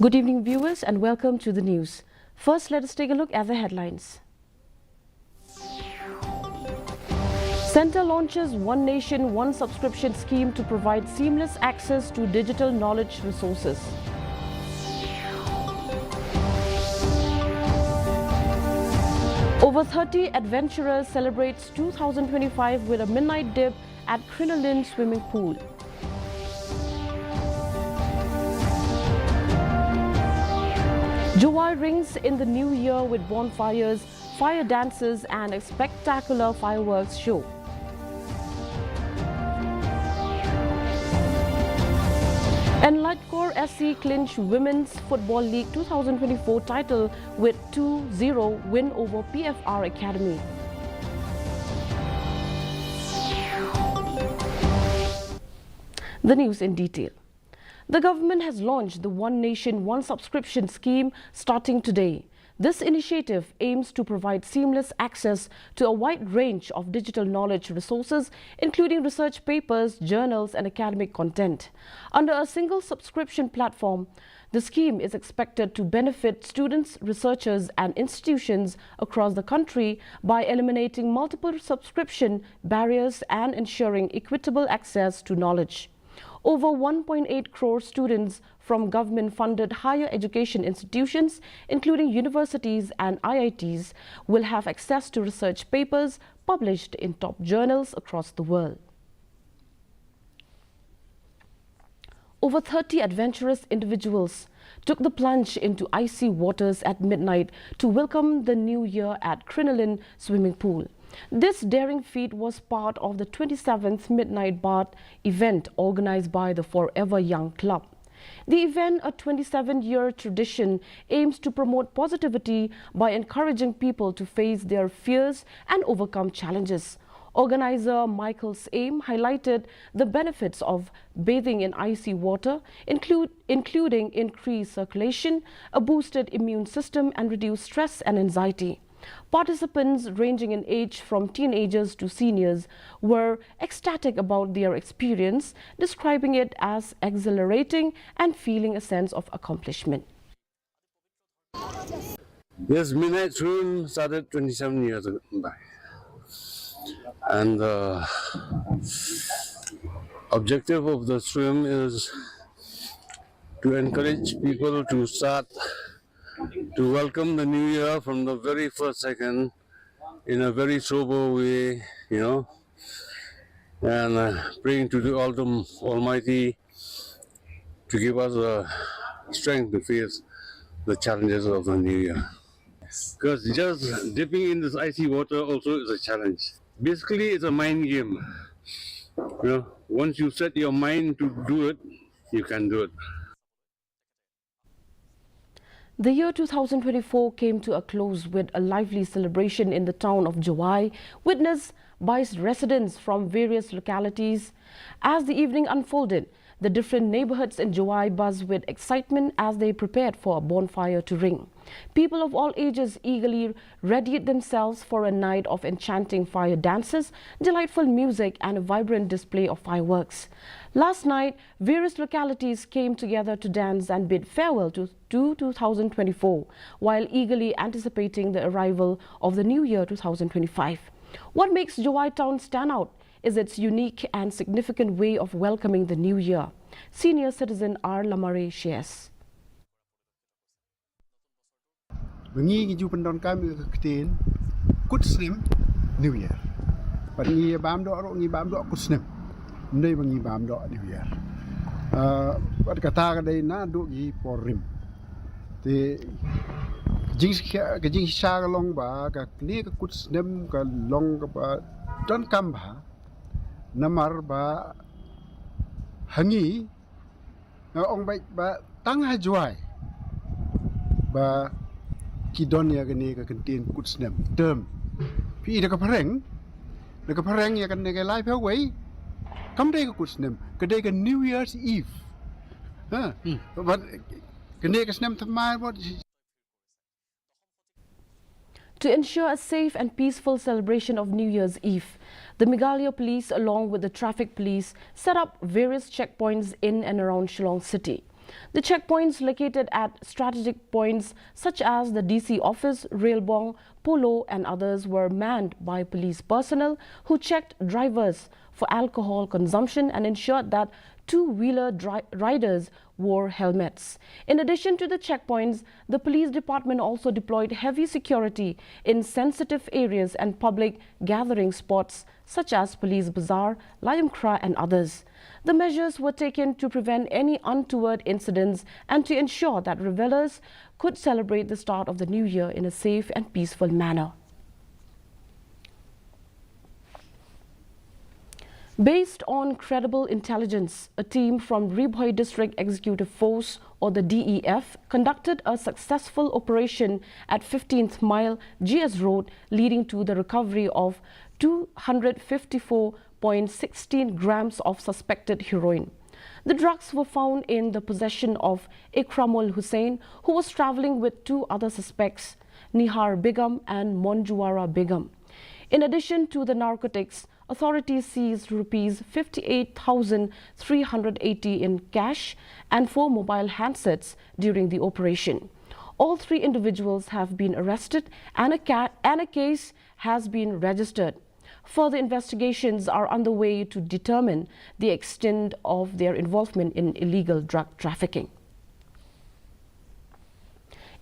Good evening, viewers, and welcome to the news. First, let us take a look at the headlines. Centre launches One Nation, One Subscription scheme to provide seamless access to digital knowledge resources. Over 30 adventurers celebrates 2025 with a midnight dip at Crinoline swimming pool. Juwai rings in the new year with bonfires, fire dances and a spectacular fireworks show. And Lightcore SC clinch Women's Football League 2024 title with 2-0 win over PFR Academy. The news in detail. The government has launched the One Nation, One Subscription scheme starting today. This initiative aims to provide seamless access to a wide range of digital knowledge resources, including research papers, journals, and academic content. Under a single subscription platform, the scheme is expected to benefit students, researchers, and institutions across the country by eliminating multiple subscription barriers and ensuring equitable access to knowledge. Over 1.8 crore students from government-funded higher education institutions, including universities and IITs, will have access to research papers published in top journals across the world. Over 30 adventurous individuals took the plunge into icy waters at midnight to welcome the new year at Crinoline swimming pool. This daring feat was part of the 27th Midnight Bath event organized by the Forever Young Club. The event, a 27-year tradition, aims to promote positivity by encouraging people to face their fears and overcome challenges. Organizer Michael's aim highlighted the benefits of bathing in icy water, including increased circulation, a boosted immune system, and reduced stress and anxiety. Participants ranging in age from teenagers to seniors were ecstatic about their experience, describing it as exhilarating and feeling a sense of accomplishment. This midnight swim started 27 years back, and the objective of the swim is to encourage people to start to welcome the new year from the very first second in a very sober way, and praying to the Almighty to give us the strength to face the challenges of the new year. Because just dipping in this icy water also is a challenge. Basically, it's a mind game. Once you set your mind to do it, you can do it. The year 2024 came to a close with a lively celebration in the town of Juwai, witnessed by residents from various localities. As the evening unfolded, the different neighborhoods in Juwai buzzed with excitement as they prepared for a bonfire to ring. People of all ages eagerly readied themselves for a night of enchanting fire dances, delightful music, and a vibrant display of fireworks. Last night, various localities came together to dance and bid farewell to 2024, while eagerly anticipating the arrival of the new year 2025. What makes Juwai town stand out is its unique and significant way of welcoming the new year. Senior citizen R. Lamare shares. Bengi ju pendon kami ketin kut snem new year. Bengi bam do ro ngi bam do kut snem. Ndai bengi bam do new year. Wat kata kadai na do gi porim. Te jing sha long ba ka ni ka kut snem ka long ka ba don kam ba namar ba hangi ong ba tang ha juai ba Kidonia gani ka kentin kut snem term pi da ka pareng ya kan ne lai pheu wei kam dai ka kut snem ka dai ka New Year's Eve but ka ne ka snem thamai what. To ensure a safe and peaceful celebration of New Year's Eve, the Meghalaya police, along with the traffic police, set up various checkpoints in and around Shillong city. The checkpoints located at strategic points such as the DC office, Railbong, Polo and others were manned by police personnel who checked drivers for alcohol consumption and ensured that two-wheeler riders wore helmets. In addition to the checkpoints, the police department also deployed heavy security in sensitive areas and public gathering spots such as Police Bazaar, Layamkra and others. The measures were taken to prevent any untoward incidents and to ensure that revelers could celebrate the start of the new year in a safe and peaceful manner. Based on credible intelligence, a team from Ribhoi District Executive Force or the DEF conducted a successful operation at 15th Mile GS Road leading to the recovery of 254.16 grams of suspected heroin. The drugs were found in the possession of Ikramul Hussain, who was travelling with two other suspects, Nihar Begum and Monjuara Begum. In addition to the narcotics, authorities seized rupees 58,380 in cash and 4 mobile handsets during the operation. All 3 individuals have been arrested and a case has been registered. Further investigations are underway to determine the extent of their involvement in illegal drug trafficking.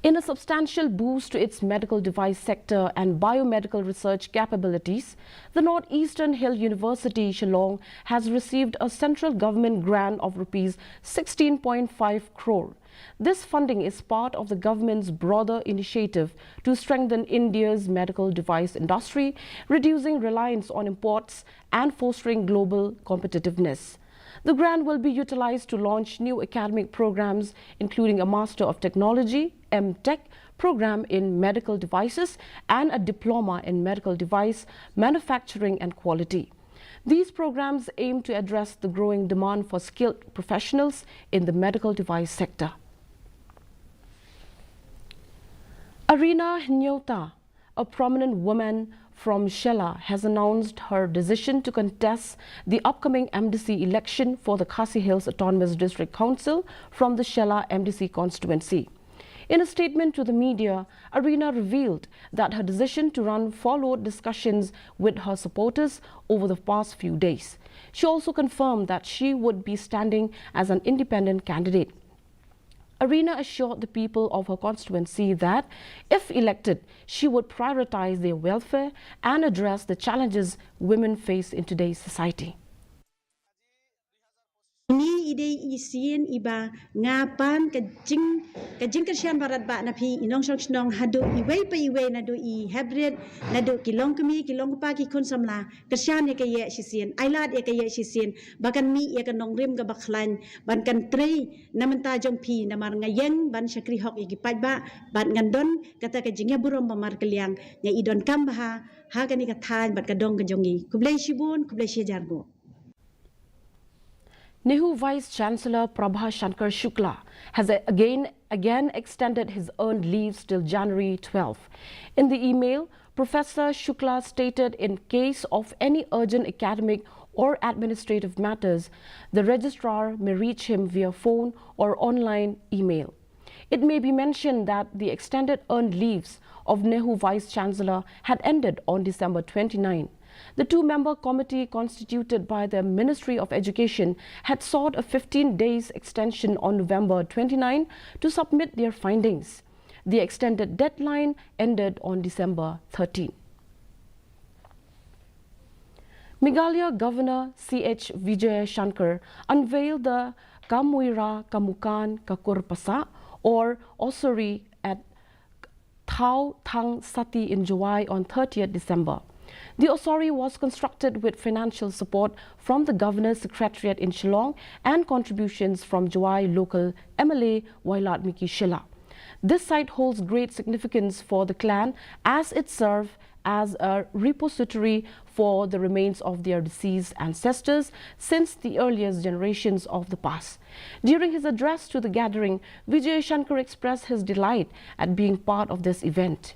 In a substantial boost to its medical device sector and biomedical research capabilities, the Northeastern Hill University, Shillong, has received a central government grant of rupees 16.5 crore. This funding is part of the government's broader initiative to strengthen India's medical device industry, reducing reliance on imports and fostering global competitiveness. The grant will be utilized to launch new academic programs, including a Master of Technology (MTech) program in medical devices and a diploma in medical device manufacturing and quality. These programs aim to address the growing demand for skilled professionals in the medical device sector. Arina Nyota, a prominent woman from Shela, has announced her decision to contest the upcoming MDC election for the Khasi Hills Autonomous District Council from the Shela MDC constituency. In a statement to the media, Arina revealed that her decision to run followed discussions with her supporters over the past few days. She also confirmed that she would be standing as an independent candidate. Arina assured the people of her constituency that, if elected, she would prioritize their welfare and address the challenges women face in today's society. Ni ide isien iba ngapan kajing kersian barat ba na pi inong snong hadu iwei pa iwei na do I hybrid na do kilong kami kilong pa ki kun samla kersian e kaye sisien ailat e kaye sisien bakan mi e kanong rim ga baklan ban kan trei na menta jong pi na mar ngayeng ban syakri hok e gipat ba ban ngandon kata kajingnya burom pamar keliang nya idon kambaha ha kani kathan bat kadong kajongi kublai shibun kublai shejargo. Nehu Vice Chancellor Prabha Shankar Shukla has again extended his earned leaves till January 12. In the email, Professor Shukla stated in case of any urgent academic or administrative matters, the registrar may reach him via phone or online email. It may be mentioned that the extended earned leaves of Nehu Vice Chancellor had ended on December 29. The 2-member committee constituted by the Ministry of Education had sought a 15 days extension on November 29 to submit their findings. The extended deadline ended on December 13. Meghalaya Governor C.H. Vijay Shankar unveiled the Kamuira Kamukan Kakurpasa or Osuri at Thau Thang Sati in July on 30th December. The osori was constructed with financial support from the Governor's Secretariat in Shillong and contributions from Jawai local MLA Wailat Miki Shilla. This site holds great significance for the clan as it served as a repository for the remains of their deceased ancestors since the earliest generations of the past. During his address to the gathering, Vijay Shankar expressed his delight at being part of this event.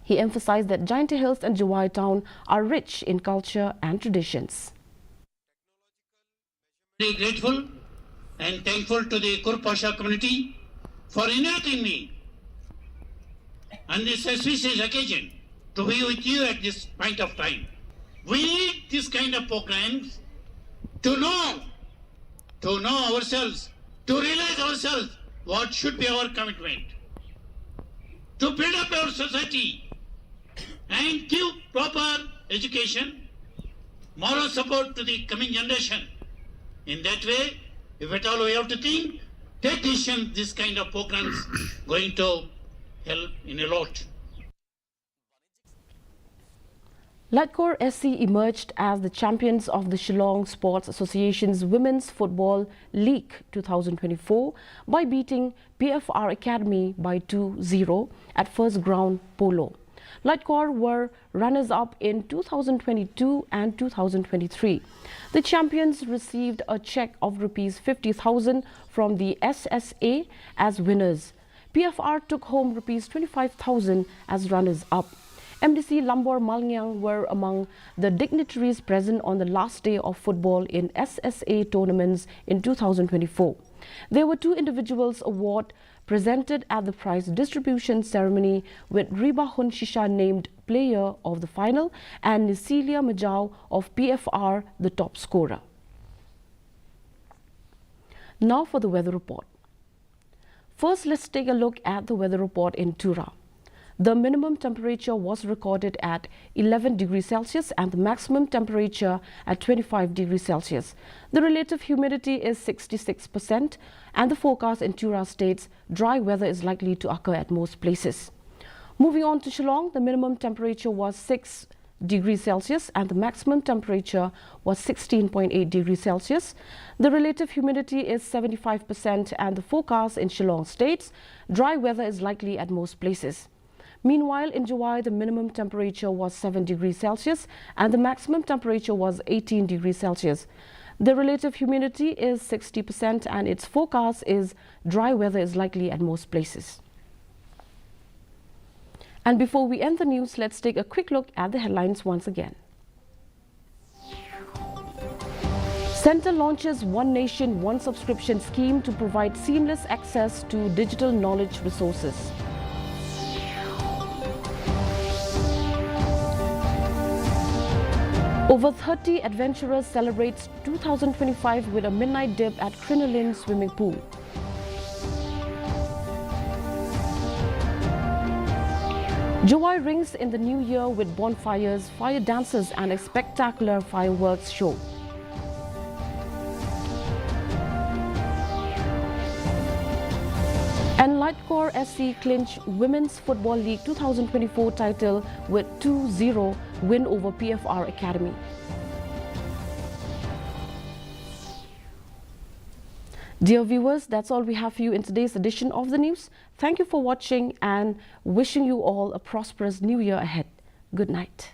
He emphasized that Jaintia Hills and Jawai town are rich in culture and traditions. Very grateful and thankful to the Kurpasha community for inviting me on this auspicious occasion to be with you at this point of time. We need this kind of programs to know ourselves, to realize ourselves what should be our commitment, to build up our society and give proper education, moral support to the coming generation. In that way, if at all we have to think, take decision, this kind of programs going to help in a lot. Latcor SC emerged as the champions of the Shillong Sports Association's Women's Football League 2024 by beating PFR Academy by 2-0 at First Ground Polo. Latcor were runners-up in 2022 and 2023. The champions received a cheque of Rs 50,000 from the SSA as winners. PFR took home Rs 25,000 as runners-up. MDC Lambor Malngyang were among the dignitaries present on the last day of football in SSA tournaments in 2024. There were 2 individuals award presented at the prize distribution ceremony, with Riba Hunshisha named player of the final and Nisilia Majau of PFR the top scorer. Now for the weather report. First, let's take a look at the weather report in Tura. The minimum temperature was recorded at 11 degrees Celsius and the maximum temperature at 25 degrees Celsius. The relative humidity is 66% and the forecast in Tura states dry weather is likely to occur at most places. Moving on to Shillong, the minimum temperature was 6 degrees Celsius and the maximum temperature was 16.8 degrees Celsius. The relative humidity is 75% and the forecast in Shillong states dry weather is likely at most places. Meanwhile, in July, the minimum temperature was 7 degrees Celsius and the maximum temperature was 18 degrees Celsius. The relative humidity is 60% and its forecast is dry weather is likely at most places. And before we end the news, let's take a quick look at the headlines once again. Centre launches One Nation, One Subscription scheme to provide seamless access to digital knowledge resources. Over 30 adventurers celebrates 2025 with a midnight dip at Crinoline swimming pool. Joy rings in the new year with bonfires, fire dances and a spectacular fireworks show. And Latcor SC clinch Women's Football League 2024 title with 2-0 win over PFR Academy. Dear viewers, that's all we have for you in today's edition of the news. Thank you for watching and wishing you all a prosperous new year ahead. Good night.